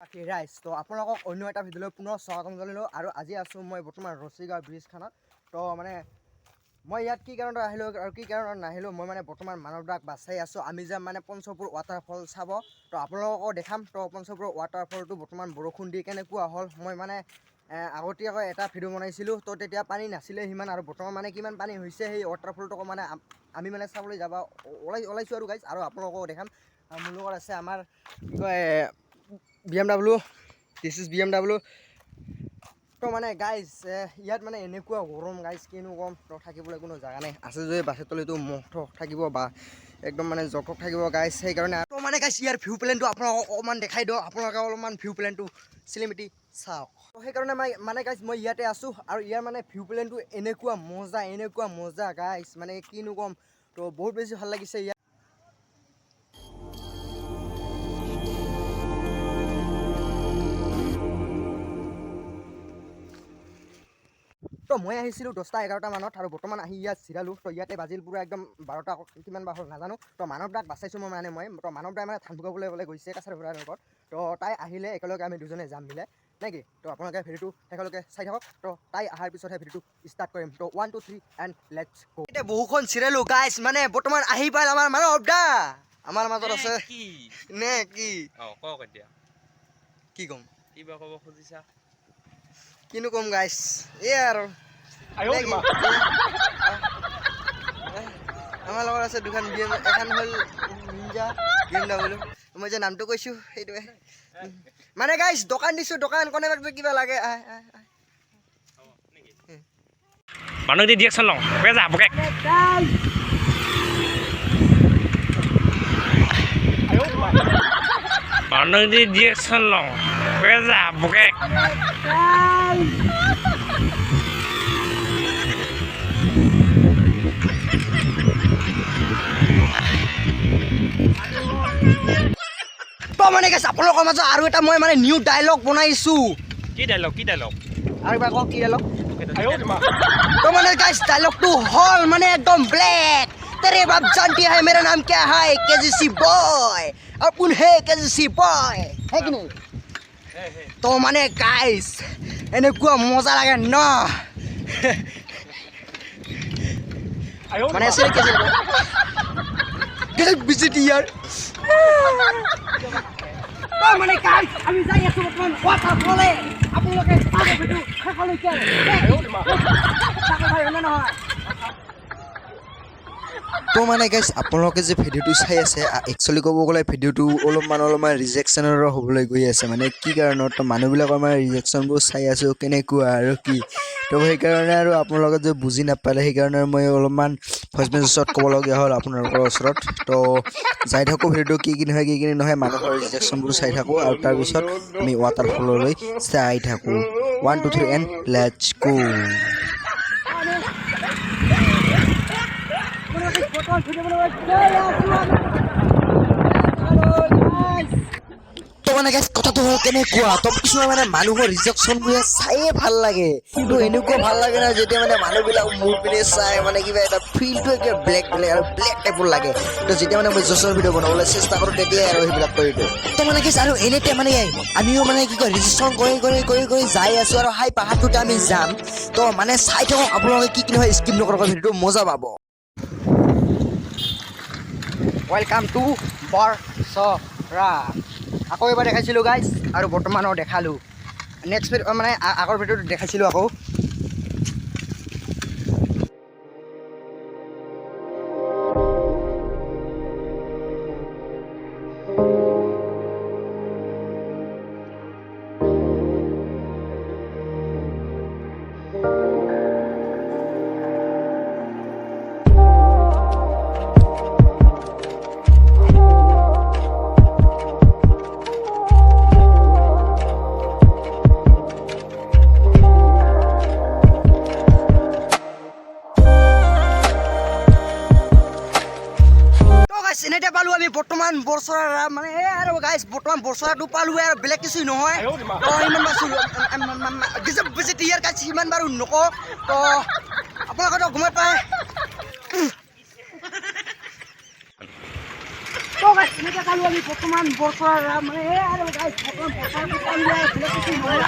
ৰাইজ তো আপোনালোকক অন্য এটা ভিডিঅ'লৈ পুনৰ স্বাগতম জনালোঁ আৰু আজি আছোঁ মই বৰ্তমান ৰছিগাঁও ব্ৰিজখনত। তো মানে মই ইয়াত কি কাৰণত আহিলোঁ আৰু কি কাৰণত নাহিলোঁ, মই মানে বৰ্তমান মানৱদাক বাচাই আছোঁ। আমি যাম মানে পঞ্চপুৰ ৱাটাৰফল চাব। তো আপোনালোককো দেখাম। তো পঞ্চপুৰ ৱাটাৰফলটো বৰ্তমান বৰষুণ দি কেনেকুৱা হ'ল, মই মানে আগতীয়াকৈ এটা ভিডিঅ' বনাইছিলোঁ। তো তেতিয়া পানী নাছিলে সিমান, আৰু বৰ্তমান মানে কিমান পানী হৈছে সেই ৱাটাৰফলটোকো মানে আমি মানে চাবলৈ যাব ওলাইছোঁ আৰু গাইজ, আৰু আপোনালোককো দেখাম। মোৰ লগত আছে আমাৰ কি কয় BMW, দিছ ইজ BMW। তো মানে গাইজ ইয়াত মানে এনেকুৱা গৰম গাইজ, কিনো কম। তো থাকিবলৈ কোনো জেগা নাই, আছে যদি বাছৰ তলিতো মহ থাকিব বা একদম মানে জকক থাকিব গাইজ। সেইকাৰণে তো মানে গাইজ ইয়াৰ ভিউ প্লেনটো আপোনালোকক অকণমান দেখাই দিওঁ। আপোনালোকে অলপমান ভিউ প্লেনটো চিলিমিটি চাওক। তো সেইকাৰণে মানে গাইজ মই ইয়াতে আছোঁ, আৰু ইয়াৰ মানে ভিউ প্লেনটো এনেকুৱা মজা গাইজ, মানে কিনো কম। তো বহুত বেছি ভাল লাগিছে ইয়াত। তো মই আহিছিলোঁ 10টা-11টা মানত, আৰু বৰ্তমান আহি ইয়াত চিৰালোঁ। তো ইয়াতে বাজিল পুৰা একদম 12টা কিমান বা হ'ল নাজানো। তো মানৱদাক বাচাইছোঁ মই তো মানৱদাই মানে ধান ভুগাবলৈ গৈছে কাছাৰ ঘোঁৰাৰ লগত। তো তাই আহিলে একেলগে আমি দুজনে যাম মিলে নেকি। তো আপোনালোকে ভিডিঅ'টো একেলগে চাই থাকক। তো তাই অহাৰ পিছতহে ভিডিঅ'টো ষ্টাৰ্ট কৰিম। তো 1 2 3 এণ্ড লেটছ গো। এতিয়া বহুখন চিৰালোঁ গাইজ, মানে বৰ্তমান আহি পাল আমাৰ মানৱদা আমাৰ মাজত আছে নে কি কওক এতিয়া কি ক'ম, কিবা ক'ব খুজিছা? কিনো ক'ম গাইজ, এই আৰু আমাৰ লগত আছে দুখন এখন হ'ল নিঞ্জা BMW। মই যে নামটো কৈছোঁ সেইটোৱে মানে গাইজ। দোকান দিছোঁ, দোকান কোনে কিবা লাগে মানুহ দি ডিৰেকশ্যন লওঁ যা বকে মানুহ দি ডিৰেকশ্যন লওঁ যা বকে। তো মানে গাইজ আপোনালোকৰ মাজত আৰু এটা মই মানে নিউ ডাইলগ বনাইছোঁ। কি ডাইলগ আৰু এবাৰ কওক কি ডাইলগ। तो मैंने गाइस डायलॉग टू हॉल मैंने एकदम ब्लैक तेरे बाप जानती है मेरा नाम क्या है केजीसी बॉय अपन है केजीसी बॉय है कि नहीं। तो मैंने गाइस এনেকুৱা মজা লাগে ন মানে আসলে কেজি গেট ভিজিট ইয়ার। তো মানে গাইস আমি যাই আছো বর্তমান ওয়াটারফলে। আপোনালোকে চাব ভিডিও সকলোকে তো মানে গাইজ আপোনালোকে যে ভিডিঅ'টো চাই আছে, একচুৱেলি ক'ব গ'লে ভিডিঅ'টো অলপমান ৰিজেকশ্যনৰ হ'বলৈ গৈ আছে। মানে কি কাৰণত, তো মানুহবিলাকৰ মানে ৰিজেকশ্যনবোৰ চাই আছোঁ কেনেকুৱা আৰু কি। তো সেইকাৰণে আৰু আপোনালোকে যে বুজি নাপালে, সেইকাৰণে মই অলপমান ভইচ মেছেজত ক'বলগীয়া হ'ল আপোনালোকৰ ওচৰত। তো যাই থাকোঁ ভিডিঅ'টো কি নহয় মানুহৰ ৰিজেকশ্যনবোৰ চাই থাকোঁ, আৰু তাৰপিছত আমি ৱাটাৰফললৈ চাই থাকোঁ। 1 2 3 এণ্ড লেটছ গো। তো মানে গাইজ কথাটো হ'ল কেনেকুৱা, তো কিছুমান মানে মানুহৰ ৰিজেকশ্যনবোৰে চায়ে ভাল লাগে। কিন্তু এনেকুৱা ভাল লাগে না যেতিয়া মানে মানুহবিলাক মোৰ পিনে চাই, মানে কিবা এটা ফিলটো একে ব্লেক আৰু ব্লেক টাইপৰ লাগে। তো যেতিয়া মানে মই জচৰ ভিডিঅ' বনাবলৈ চেষ্টা কৰোঁ তেতিয়াই আৰু সেইবিলাক কৰি দিওঁ। তো মানে গাইজ আৰু এনেতে মানে আমিও মানে কি কয় ৰেজিষ্ট্ৰেশ্যন কৰি যাই আছোঁ, আৰু হাই পাহাৰটোতে আমি যাম। তো মানে চাই থাকক আপোনালোকে কি হয় স্কিপ নকৰাকৈ ভিডিঅ'টো মজা পাব। Welcome to Borsora. আকৌ এবাৰ দেখাইছিলোঁ গাইজ, আৰু বৰ্তমানো দেখালোঁ। নেক্সট মানে আগৰ ভিডিঅ'টো দেখাইছিলোঁ আকৌ। এনেতে পালোঁ আমি বৰ্তমান বৰচৰা, মানে আৰু গাইজ বৰ্তমান বৰচৰাটো পালোঁ, আৰু বেলেগ কিছু নহয়। তো ইমান বাছোঁ ইয়াৰ গাইজ সিমান বাৰু নকওঁ। তো আপোনালোকেতো গমেই পায়। তো তো গাইছ এনেকৈ চালোঁ আমি বৰ্তমান বৰচৰাৰ মানে আৰু গাইছ বৰ্তমান বৰচৰাটো কাম দিয়া আছিলে কিছু নহয়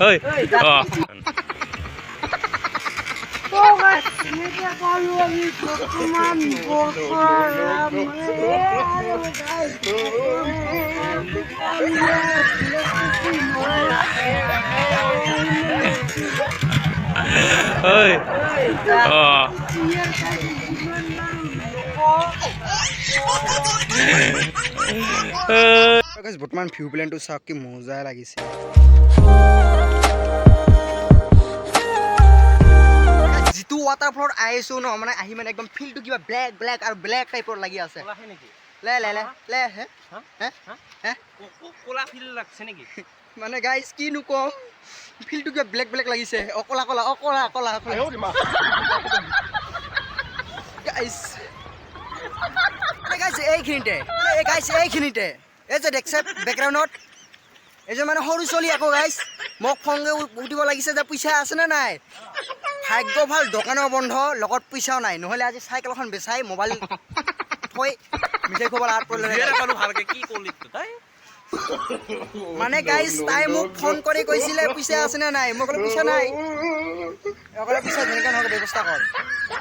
ঐ অ তো গাইছ এনেকৈ চালোঁ আমি বৰ্তমান বৰচৰাৰ মানে আৰু গাইছ বৰ্তমানটো কাম দিয়া আছিলে কিছু নহয় ঐ অ বৰ্তমান ভিউ প্লেনটো চাওক কি মজা লাগিছে যিটো ৱাটাৰফলত আহিছো ন মানে আহি মানে একদম ফিল্ডটো কিবা ব্লেক ব্লেক আৰু ব্লেক টাইপৰ লাগি আছে লে লে লে লে হে হে কোলা ফিল লাগছে নেকি মানে গাইজ কিনো কম ফিল্ডটো কিবা ব্লেক ব্লেক লাগিছে অকলা কলা অকলা কলা এইখিনিতে এই যে দেখছে বেকগ্ৰাউণ্ডত এই যে মানে সৰু ছোৱালী আকৌ গাইছ মোক ফংগে উঠিব লাগিছে যে পইচা আছেনে নাই ভাগ্য ভাল দোকানো বন্ধ লগত পইচাও নাই নহ'লে আজি চাইকেল এখন বেচাই মোবাইল থৈ মিঠাই খোৱা আৰ্ট কৰিলে ভালকে কি কৰিলি তই মানে গাইছ তাই মোক ফোন কৰি কৈছিলে পইচা আছেনে নাই মই ক'লো পইচা নাই অকলে পইচা যেনেকৈ নহওক ব্যৱস্থা কৰ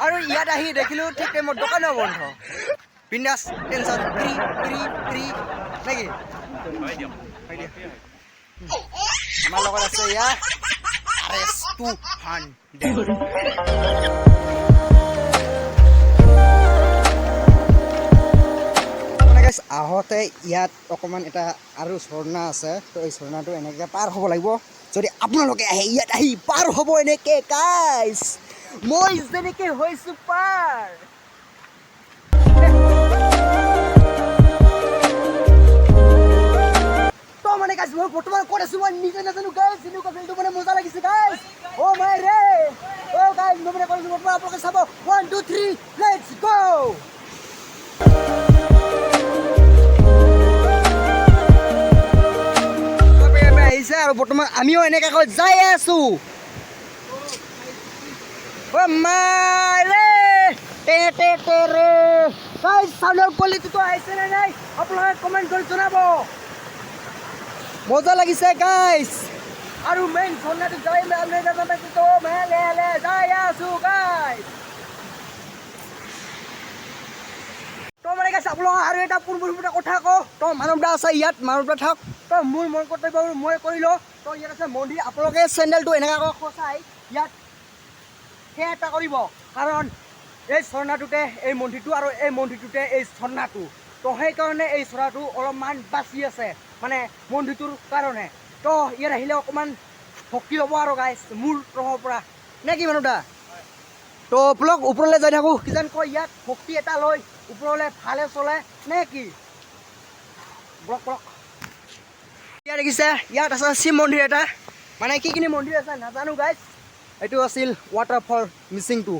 আৰু ইয়াত আহি দেখিলোঁ ঠিক টাইমত দোকানো বন্ধ বিন্দাছ টেনশ্যন ফ্ৰী ফ্ৰী ফ্ৰী নেকি আমাৰ লগত আছে ইয়াৰ আহোঁতে ইয়াত অকণমান এটা আৰু ঝৰ্ণা আছে তো এই ঝৰ্ণাটো এনেকৈ পাৰ হ'ব লাগিব যদি আপোনালোকে আহে ইয়াত আহি পাৰ হ'ব এনেকৈ গাইছ মই যেনেকৈ হৈছোঁ পাৰ তো মানে গাইছ মই বৰ্তমান ক'ত আছোঁ মই নিজে নাজানো গাইছ এনেকুৱা ফিল্ডটো মানে মজা লাগিছে গাইছ অ' মাই ৰে অ' গাইছ মই মানে কৰিছোঁ বৰ্তমান আপোনালোকে চাব 1 2 3 লেটছ গ' আৰু বৰ্তমান আমিও এনেকৈ যাই আছো আপোনালোকে কমেণ্ট কৰি জনাব মজা লাগিছে গাইছ আৰু মেইন ঝৰ্ণাটো যাই আছো গাইছ তো মানে গাইছ আপোনালোকক আৰু এটা পোনপটীয়া কথা কওঁ তো মানৱদা আছে ইয়াত মানৱদা থাক তো মোৰ মন কৰ্তব্য মই কৰিলোঁ তো ইয়াত আছে মন্দিৰ আপোনালোকে চেণ্ডেলটো এনেকৈ সঁচাই ইয়াত সেই এটা কৰিব কাৰণ এই ঝৰ্ণাটোতে এই মন্দিৰটো আৰু এই মন্দিৰটোতে এই ঝৰ্ণাটো তো সেইকাৰণে এই ঝৰ্ণাটো অলপমান বাচি আছে মানে মন্দিৰটোৰ কাৰণে তো ইয়াত আহিলে অকণমান শক্তি হ'ব আৰু গাইছ মোৰ তৰফৰ পৰা নে কি মানৱদা তো ব্লক ওপৰলৈ যাই থাকোঁ কিজান কয় ইয়াত শক্তি এটা লৈ ওপৰলৈ ভালে চলে নে কি ব্লক ব্লক ইয়াত দেখিছে ইয়াত আছে শিৱ মন্দিৰ এটা মানে কিখিনি মন্দিৰ আছে নাজানো গাইছ এইটো আছিল ৱাটাৰফল মিচিংটো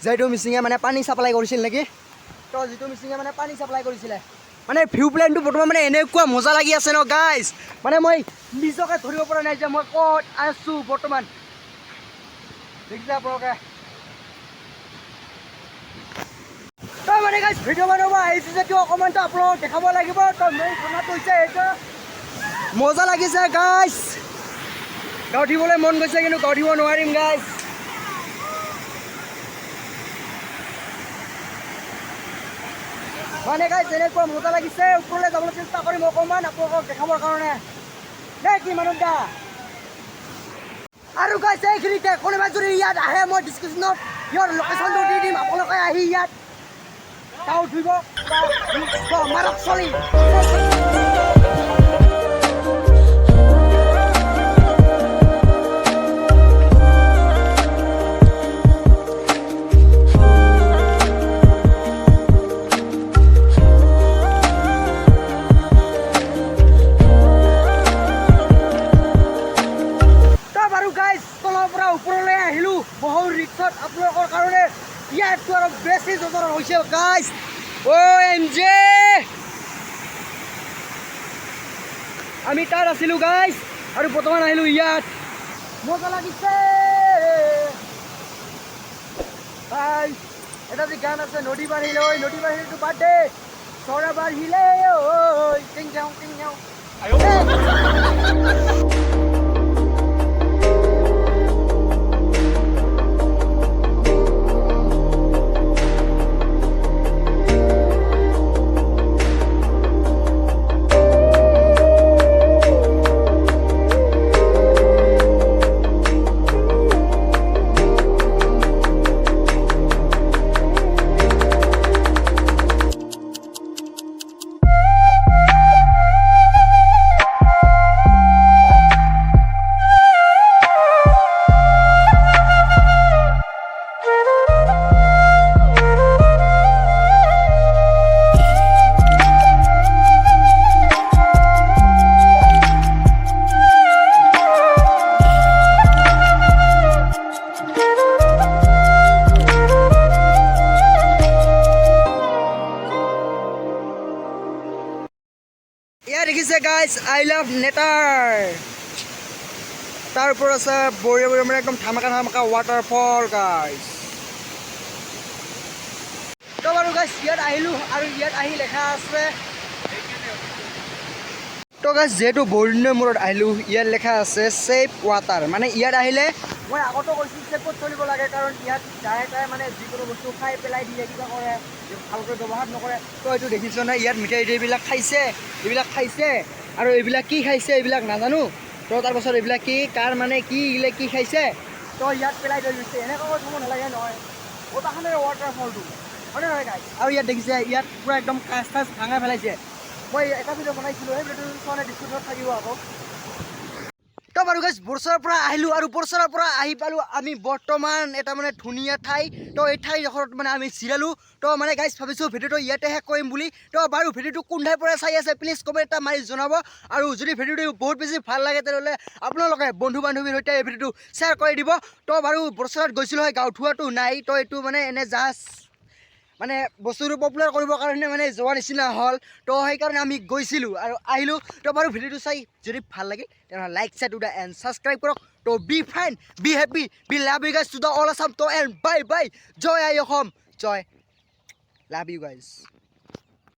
যিটো মিচিঙে মানে পানী ছাপ্লাই কৰিছিল নেকি তো যিটো মিচিঙে মানে পানী ছাপ্লাই কৰিছিলে মানে ভিউ প্লেনটো বৰ্তমান মানে এনেকুৱা মজা লাগি আছে ন গাইছ মানে মই নিজকে ধৰিব পৰা নাই যে মই ক'ত আছোঁ বৰ্তমান দেখিছে আপোনালোকে তো মানে গাইছ ভিডিঅ' বনাব আহিছোঁ যদিও অকণমানতো আপোনালোকক দেখাব লাগিব তো মেইন খানাটো হৈছে এইটো মজা লাগিছে গাইছ গা উঠিবলৈ মন গৈছে কিন্তু গা উঠিব নোৱাৰিম গাইছ মানে গাইছ এনেকুৱা মজা লাগিছে ওপৰলৈ যাবলৈ চেষ্টা কৰিম অকণমান আপোনালোকক দেখাবৰ কাৰণে নে কি মানৱদা আৰু গাইছ এইখিনিতে কোনোবাই যদি ইয়াত আহে মই ডিছক্ৰিপশ্যনত ইয়াৰ লোকেশ্যনটো দি দিম আপোনালোকে আহি ইয়াত গা উঠিব মাৰক চলি ওপৰলৈ আহিলোঁ বহু ৰিক্সত আপোনালোকৰ কাৰণে ইয়াতটো আৰু বেছি জোজৰ হৈছে গাইছ OMG আমি তাত আছিলোঁ গাইছ আৰু বৰ্তমান আহিলোঁ ইয়াত মজা লাগিছে এটা যে গান আছে নদী বাঢ়িলে ঐ নদী বাঢ়িলেতো বাদ দে চৰা বাঢ়িলে ঐ টিং যাওঁ এয়া দেখিছে গাইজ আই লাভ নেটাৰ তাৰ ওপৰত আছে বঢ়িয়া বঢ়িয়া মানে একদম ধামাকা ৱাটাৰফল গাইজ তো বাৰু গাইজ ইয়াত আহিলোঁ আৰু ইয়াত আহি লেখা আছে তো গাইজ যিহেতু বৰুণৰ মূৰত আহিলোঁ ইয়াত লেখা আছে ছেফ ৱাটাৰ মানে ইয়াত আহিলে মই আগতো কৈছোঁ ছেফত চলিব লাগে কাৰণ ইয়াত ডাইৰেক্ট মানে যিকোনো বস্তু খাই পেলাই দিয়ে কিবা কৰে ভালকৈ ব্যৱহাৰ নকৰে তো এইটো দেখিছ নহয় ইয়াত মিঠাই এইবিলাক খাইছে আৰু এইবিলাক কি খাইছে এইবিলাক নাজানো তো তাৰপাছত এইবিলাক কি কাৰ মানে কি এইবিলাক কি খাইছে তো ইয়াত পেলাই থৈ গৈছে এনেকৈ থ'ব নালাগে নহয় ওটাখনেৰে ৱাটাৰফলটো হয়নে নহয় গাইজ আৰু ইয়াত দেখিছে ইয়াত পূৰা একদম কাঁচ ভাঙাই পেলাইছে মই এটা ভিডিঅ' বনাইছিলোঁ সেই ভিডিঅ'টো চোৱা ডিছক্ৰিপশ্যনত থাকিব আকৌ তো বাৰু গাইজ বৰচৰাৰ পৰা আহিলোঁ আৰু বৰচৰাৰ পৰা আহি পালোঁ আমি বৰ্তমান এটা মানে ধুনীয়া ঠাই তো এই ঠাইডোখৰত মানে আমি জিৰালোঁ তো মানে গাইজ ভাবিছোঁ ভিডিঅ'টো ইয়াতে শেষ কৰিম বুলি তো বাৰু ভিডিঅ'টো কোন ঠাইৰ পৰা চাই আছে প্লিজ কমেণ্ট এটা মাৰি জনাব আৰু যদি ভিডিঅ'টো বহুত বেছি ভাল লাগে তেনেহ'লে আপোনালোকে বন্ধু বান্ধৱীৰ সৈতে এই ভিডিঅ'টো শ্বেয়াৰ কৰি দিব তো বাৰু বৰচৰাত গৈছিলোঁ হয় গাঁওঠোৱাটো নাই তো এইটো মানে এনে জাষ্ট মানে বস্তুটো পপুলাৰ কৰিবৰ কাৰণে মানে যোৱা নিচিনা হ'ল তো সেইকাৰণে আমি গৈছিলোঁ আৰু আহিলোঁ তো বাৰু ভিডিঅ'টো চাই যদি ভাল লাগিল তেনেহ'লে like share to the and subscribe কৰক to be fine be happy be love you guys to the all Assam to and bye bye জয় আই অসম জয় লাভ ইউ গাইজ